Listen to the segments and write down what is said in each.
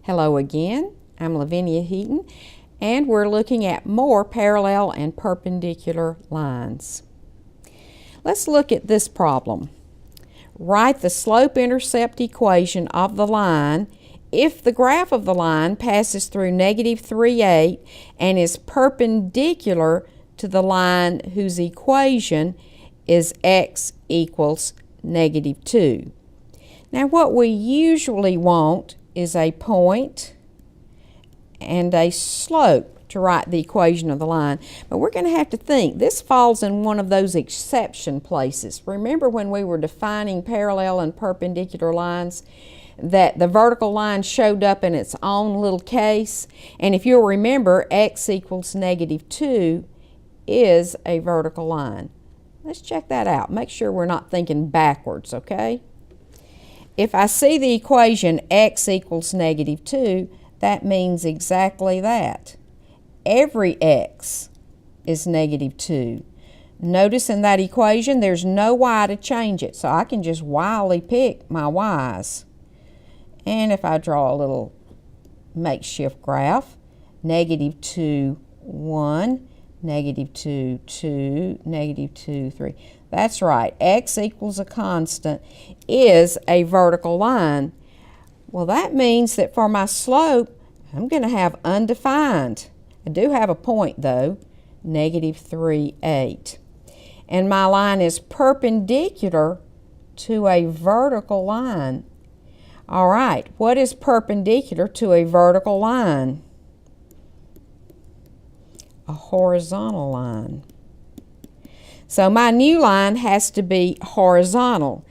Hello again, I'm Lavinia Heaton, and we're looking at more parallel and perpendicular lines. Let's look at this problem. Write the slope-intercept equation of the line if the graph of the line passes through -3, 8 and is perpendicular to the line whose equation is x equals -2. Now what we usually want is a point and a slope to write the equation of the line. But we're going to have to think. This falls in one of those exception places. Remember when we were defining parallel and perpendicular lines that the vertical line showed up in its own little case? And if you'll remember, x equals -2 is a vertical line. Let's check that out. Make sure we're not thinking backwards, okay? If I see the equation x equals -2, that means exactly that. Every x is -2. Notice in that equation there's no y to change it, so I can just wildly pick my y's. And if I draw a little makeshift graph, -2, 1, -2, 2, -2, 3. That's right, x equals a constant is a vertical line. Well, that means that for my slope, I'm going to have undefined. I do have a point though, -3, 8. And my line is perpendicular to a vertical line. All right, what is perpendicular to a vertical line? A horizontal line. So my new line has to be horizontal.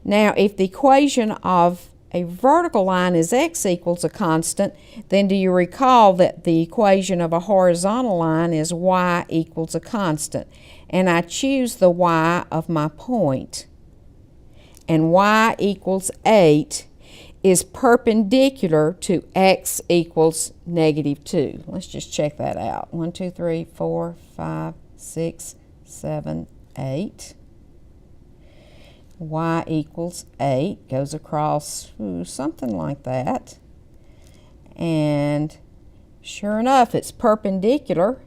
Now, if the equation of a vertical line is x equals a constant, then do you recall that the equation of a horizontal line is y equals a constant? And I choose the y of my point. And y equals 8 is perpendicular to x equals -2. Let's just check that out. 1, 2, 3, 4, 5, 6, 7, 8. Y equals 8 goes across something like that. And sure enough, it's perpendicular.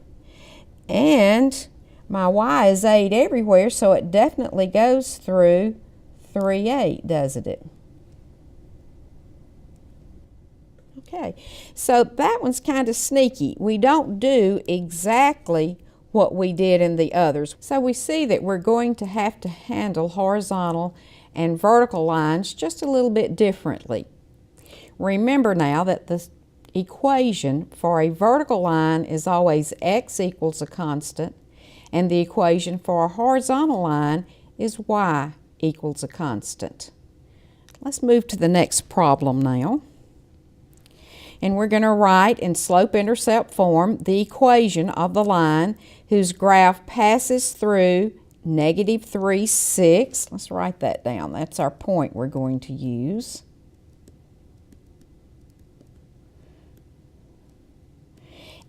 And my y is 8 everywhere, so it definitely goes through 3, 8, doesn't it? Okay, so that one's kind of sneaky. We don't do exactly what we did in the others. So we see that we're going to have to handle horizontal and vertical lines just a little bit differently. Remember now that the equation for a vertical line is always x equals a constant, and the equation for a horizontal line is y equals a constant. Let's move to the next problem now. And we're going to write in slope-intercept form the equation of the line whose graph passes through -3, 6. Let's write that down. That's our point we're going to use.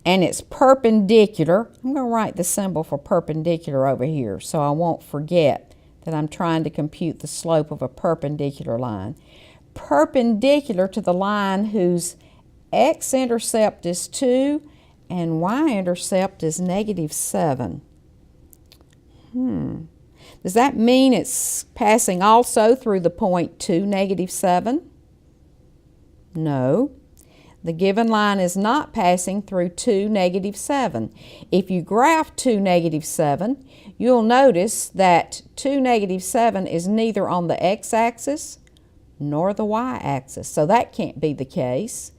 And it's perpendicular. I'm going to write the symbol for perpendicular over here so I won't forget that I'm trying to compute the slope of a perpendicular line. Perpendicular to the line whose x-intercept is 2 and y-intercept is -7. Does that mean it's passing also through the point 2, -7? No. The given line is not passing through 2, -7. If you graph 2, -7, you'll notice that 2, -7 is neither on the x-axis nor the y-axis, so that can't be the case.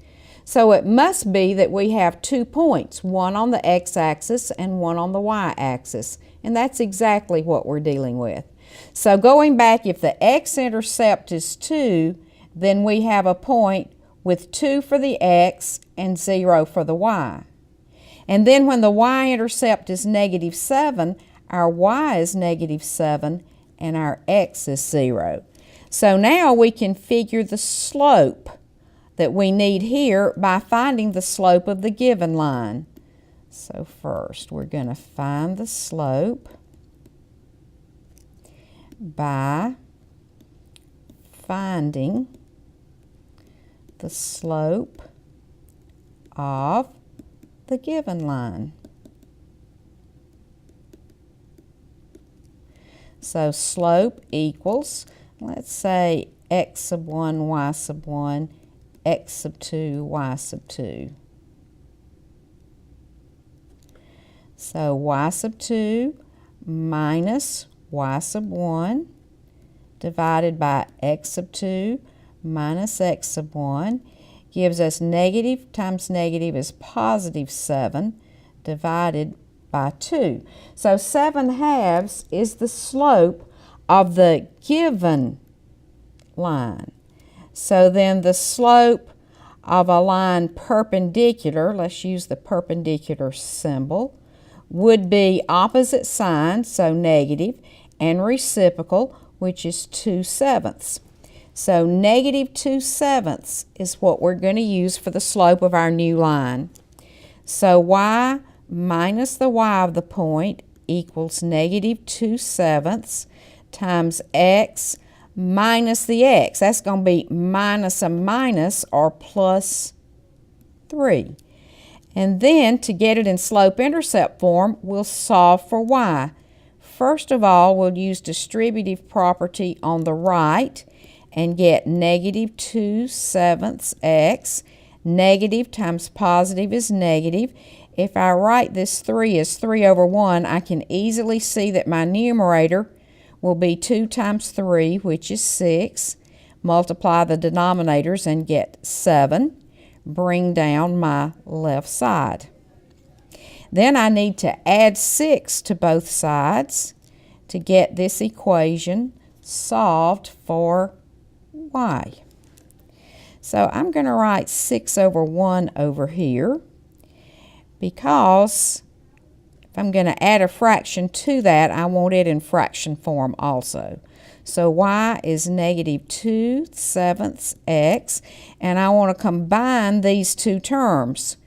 So it must be that we have 2 points, one on the x-axis and one on the y-axis. And that's exactly what we're dealing with. So going back, if the x-intercept is 2, then we have a point with 2 for the x and 0 for the y. And then when the y-intercept is -7, our y is -7 and our x is 0. So now we can figure the slope that we need here by finding the slope of the given line. So first we're going to find the slope by finding the slope of the given line. So slope equals, let's say, x sub 1, y sub 1, x sub 2, y sub 2. So y sub 2 minus y sub 1 divided by x sub 2 minus x sub 1 gives us negative times negative is positive 7 divided by 2. So 7/2 is the slope of the given line. So then the slope of a line perpendicular, let's use the perpendicular symbol, would be opposite sign, so negative, and reciprocal, which is 2/7. So negative 2/7 is what we're going to use for the slope of our new line. So y minus the y of the point equals negative 2/7 times x minus the x. That's going to be minus a minus or plus 3. And then to get it in slope-intercept form, we'll solve for y. First of all, we'll use distributive property on the right and get negative 2/7 x. Negative times positive is negative. If I write this 3 as 3 over 1, I can easily see that my numerator will be 2 times 3, which is 6. Multiply the denominators and get 7. Bring down my left side. Then I need to add 6 to both sides to get this equation solved for y. So I'm going to write 6 over 1 over here because if I'm going to add a fraction to that, I want it in fraction form also. So y is negative 2/7 x, and I want to combine these two terms.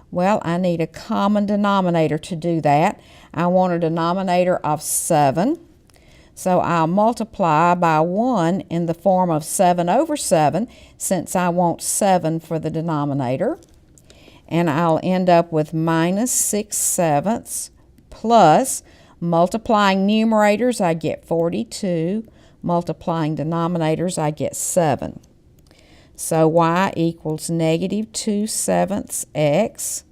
Well, I need a common denominator to do that. I want a denominator of 7. So I'll multiply by 1 in the form of 7 over 7, since I want 7 for the denominator. And I'll end up with minus 6/7 plus, multiplying numerators, I get 42. Multiplying denominators, I get 7. So y equals negative 2/7 x.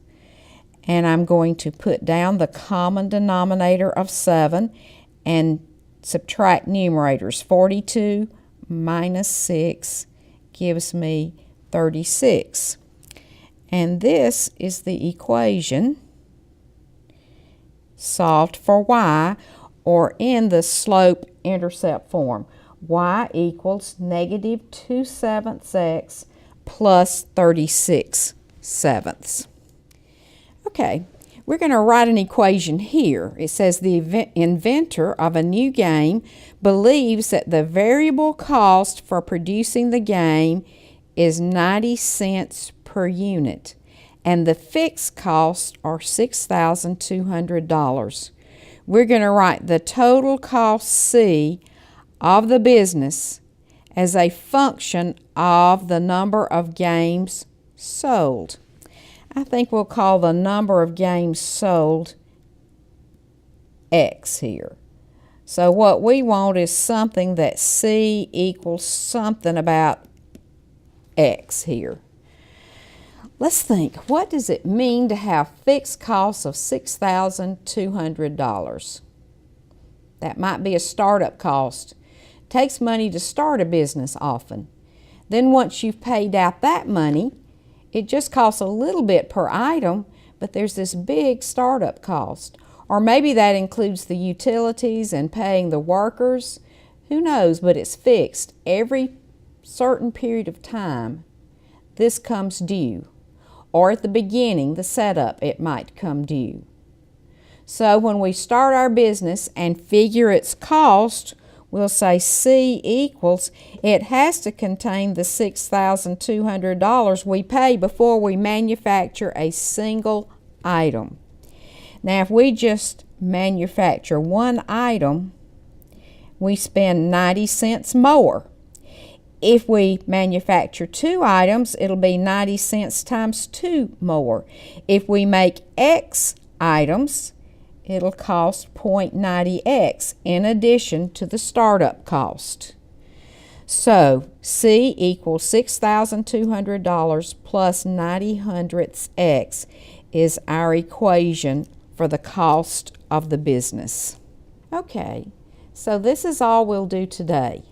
And I'm going to put down the common denominator of 7 and subtract numerators. 42 minus 6 gives me 36. And this is the equation solved for y, or in the slope-intercept form. Y equals negative 2/7 x plus 36/7. Okay, we're going to write an equation here. It says the inventor of a new game believes that the variable cost for producing the game is 90 cents per unit, and the fixed costs are $6,200. We're going to write the total cost C of the business as a function of the number of games sold. I think we'll call the number of games sold X here. So what we want is something that C equals something about X here. Let's think, what does it mean to have fixed costs of $6,200? That might be a startup cost. It takes money to start a business often. Then once you've paid out that money, it just costs a little bit per item, but there's this big startup cost. Or maybe that includes the utilities and paying the workers. Who knows, but it's fixed. Every certain period of time, this comes due. Or at the beginning, the setup, it might come due. So when we start our business and figure its cost, we'll say C equals, it has to contain the $6,200 we pay before we manufacture a single item. Now, if we just manufacture one item, we spend 90 cents more. If we manufacture 2 items, it'll be 90 cents times 2 more. If we make X items, it'll cost 0.90x in addition to the startup cost. So C equals $6,200 plus 90 hundredths X is our equation for the cost of the business. Okay, so this is all we'll do today.